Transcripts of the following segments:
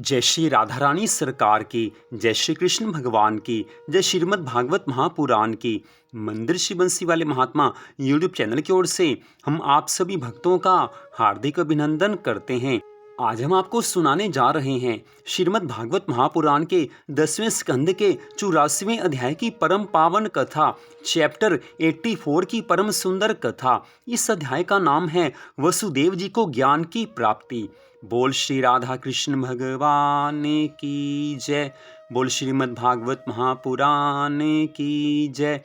जय श्री राधा रानी सरकार की, जय श्री कृष्ण भगवान की, जय श्रीमद् भागवत महापुराण की। मंदिर श्री बंसी वाले महात्मा यूट्यूब चैनल की ओर से हम आप सभी भक्तों का हार्दिक अभिनंदन करते हैं। आज हम आपको सुनाने जा रहे हैं श्रीमद् भागवत महापुराण के 10वें स्कंद के 84वें अध्याय की परम पावन कथा, चैप्टर 84 की परम सुंदर कथा। इस अध्याय का नाम है वसुदेव जी को ज्ञान की प्राप्ति। बोल श्री राधा कृष्ण भगवान की जय। बोल श्रीमद् भागवत महापुराण की जय।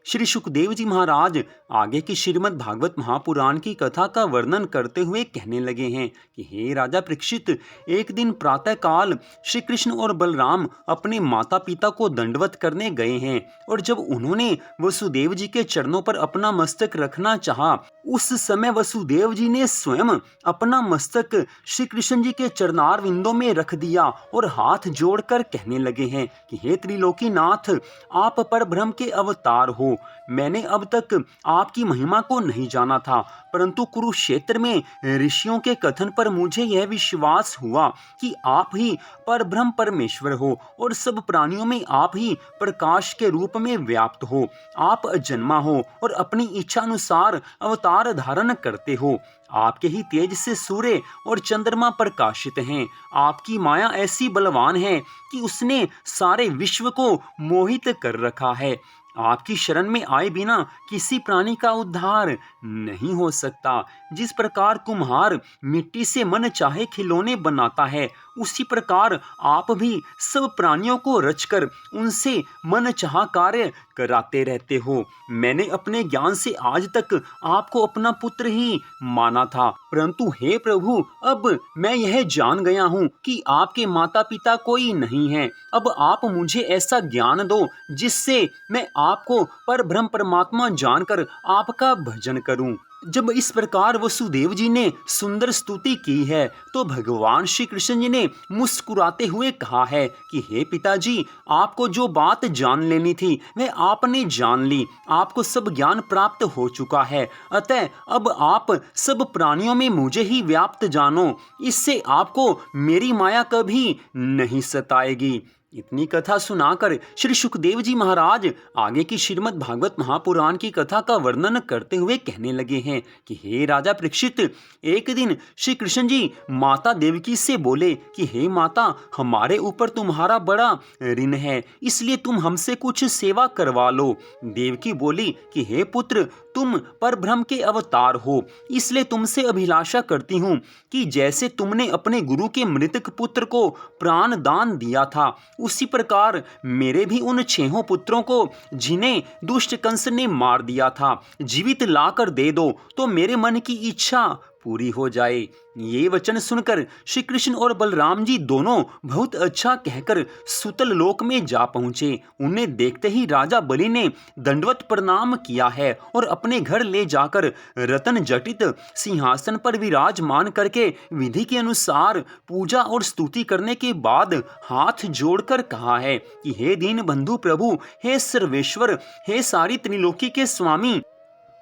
श्री सुखदेव जी महाराज आगे की श्रीमद् भागवत महापुराण की कथा का वर्णन करते हुए कहने लगे हैं कि हे राजा परीक्षित, एक दिन प्रातः काल श्री कृष्ण और बलराम अपने माता पिता को दंडवत करने गए हैं, और जब उन्होंने वसुदेव जी के चरणों पर अपना मस्तक रखना चाहा, उस समय वसुदेव जी ने स्वयं अपना मस्तक श्री कृष्ण जी के चरणार विंदों में रख दिया और हाथ जोड़कर कहने लगे हैं कि हे त्रिलोकीनाथ, आप परब्रह्म के अवतार हो। मैंने अब तक आपकी महिमा को नहीं जाना था, परंतु कुरुक्षेत्र में ऋषियों के कथन पर मुझे यह विश्वास हुआ कि आप ही परब्रह्म परमेश्वर हो और सब प्राणियों में आप ही प्रकाश के रूप में व्याप्त हो। आप अजन्मा हो और अपनी इच्छा अनुसार अवतार धारण करते हो। आपके ही तेज से सूर्य और चंद्रमा प्रकाशित हैं। आपकी माया ऐसी बलवान है कि उसने सारे विश्व को मोहित कर रखा है। आपकी शरण में आए बिना किसी प्राणी का उद्धार नहीं हो सकता। जिस प्रकार कुम्हार मिट्टी से मन चाहे खिलौने बनाता है, उसी प्रकार आप भी सब प्राणियों को रचकर उनसे मन चाहा कार्य कराते रहते हो। मैंने अपने ज्ञान से आज तक आपको अपना पुत्र ही माना था, परंतु हे प्रभु, अब मैं यह जान गया हूँ कि आपके माता पिता कोई नहीं है। अब आप मुझे ऐसा ज्ञान दो जिससे मैं आपको परब्रह्म परमात्मा जानकर आपका भजन करूं। जब इस प्रकार वसुदेव जी ने सुंदर स्तुति की है, तो भगवान श्री कृष्ण जी ने मुस्कुराते हुए कहा है कि हे पिताजी, आपको जो बात जान लेनी थी वह आपने जान ली। आपको सब ज्ञान प्राप्त हो चुका है, अतः अब आप सब प्राणियों में मुझे ही व्याप्त जानो। इससे आपको मेरी माया कभी नहीं सताएगी। इतनी कथा सुनाकर श्री सुखदेव जी महाराज आगे की श्रीमद् भागवत महापुराण की कथा का वर्णन करते हुए कहने लगे हैं कि हे राजा परीक्षित, एक दिन श्री कृष्ण जी माता देवकी से बोले कि हे माता, हमारे ऊपर तुम्हारा बड़ा ऋण है, इसलिए तुम हमसे कुछ सेवा करवा लो। देवकी बोली कि हे पुत्र, तुम परब्रह्म के अवतार हो, इसलिए तुमसे अभिलाषा करती हूँ कि जैसे तुमने अपने गुरु के मृतक पुत्र को प्राण दान दिया था, उसी प्रकार मेरे भी उन 6 पुत्रों को जिन्हें दुष्ट कंस ने मार दिया था जीवित लाकर दे दो, तो मेरे मन की इच्छा पूरी हो जाए। ये वचन सुनकर श्री कृष्ण और बलराम जी दोनों बहुत अच्छा कहकर सुतल लोक में जा पहुंचे। उन्हें देखते ही राजा बलि ने दंडवत प्रणाम किया है और अपने घर ले जाकर रतन जटित सिंहासन पर विराजमान करके विधि के अनुसार पूजा और स्तुति करने के बाद हाथ जोड़कर कहा है कि हे दीन बंधु प्रभु, हे सर्वेश्वर, हे सारी त्रिलोकी के स्वामी,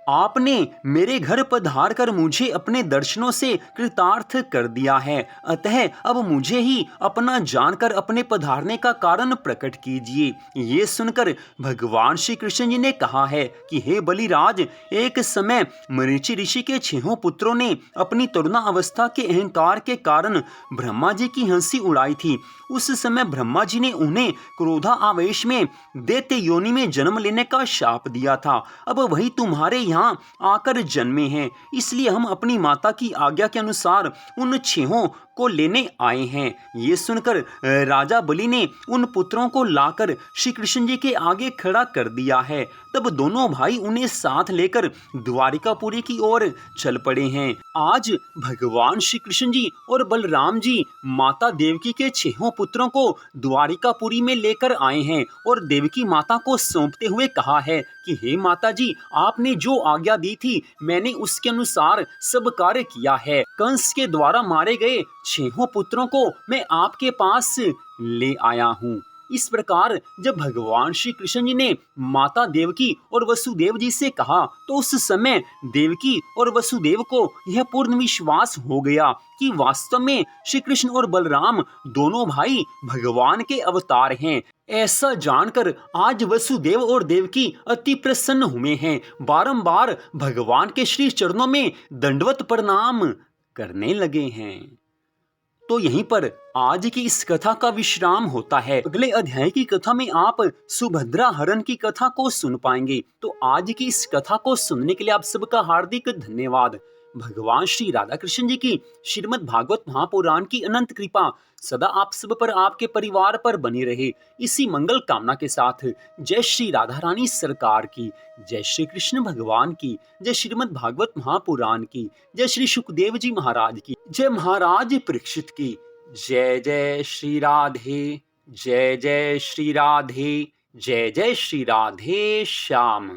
आपने मेरे घर पधार कर मुझे अपने दर्शनों से कृतार्थ कर दिया है, अतः अब मुझे ही अपना जानकर अपने पधारने का कारण प्रकट कीजिए। ये सुनकर भगवान श्री कृष्ण जी ने कहा है कि हे बलिराज, एक समय मरीचि ऋषि के 6 पुत्रों ने अपनी तरुणा अवस्था के अहंकार के कारण ब्रह्मा जी की हंसी उड़ाई थी। उस समय ब्रह्मा जी ने उन्हें क्रोधा आवेश में दैत्य योनि में जन्म लेने का शाप दिया था। अब वही तुम्हारे यहाँ आकर जन्मे हैं, इसलिए हम अपनी माता की आज्ञा के अनुसार उन 6 को लेने आए हैं। ये सुनकर राजा बलि ने उन पुत्रों को लाकर श्री कृष्ण जी के आगे खड़ा कर दिया है। तब दोनों भाई उन्हें साथ लेकर द्वारिकापुरी की ओर चल पड़े हैं। आज भगवान श्री कृष्ण जी और बलराम जी माता देवकी के 6 पुत्रों को द्वारिकापुरी में लेकर आए हैं और देवकी माता को सौंपते हुए कहा है कि हे माता जी, आपने जो आज्ञा दी थी मैंने उसके अनुसार सब कार्य किया है। कंस के द्वारा मारे गए 6 पुत्रों को मैं आपके पास ले आया हूँ। इस प्रकार जब भगवान श्री कृष्ण जी ने माता देवकी और वसुदेव जी से कहा तो उस समय देवकी और वसुदेव को यह पूर्ण विश्वास हो गया कि वास्तव में श्री कृष्ण और बलराम दोनों भाई भगवान के अवतार हैं। ऐसा जानकर आज वसुदेव और देवकी अति प्रसन्न हुए हैं, बारंबार भगवान के श्री चरणों में दंडवत प्रणाम करने लगे हैं। तो यहीं पर आज की इस कथा का विश्राम होता है। अगले अध्याय की कथा में आप सुभद्रा हरण की कथा को सुन पाएंगे। तो आज की इस कथा को सुनने के लिए आप सबका हार्दिक धन्यवाद। भगवान श्री राधा कृष्ण जी की श्रीमद् भागवत महापुराण की अनंत कृपा सदा आप सब पर, आपके परिवार पर बनी रहे। इसी मंगल कामना के साथ जय श्री राधा रानी सरकार की, जय श्री कृष्ण भगवान की, जय श्रीमद् भागवत महापुराण की, जय श्री सुखदेव जी महाराज की, जय महाराज परीक्षित की। जय जय श्री राधे, जय जय श्री राधे, जय जय श्री राधे श्याम।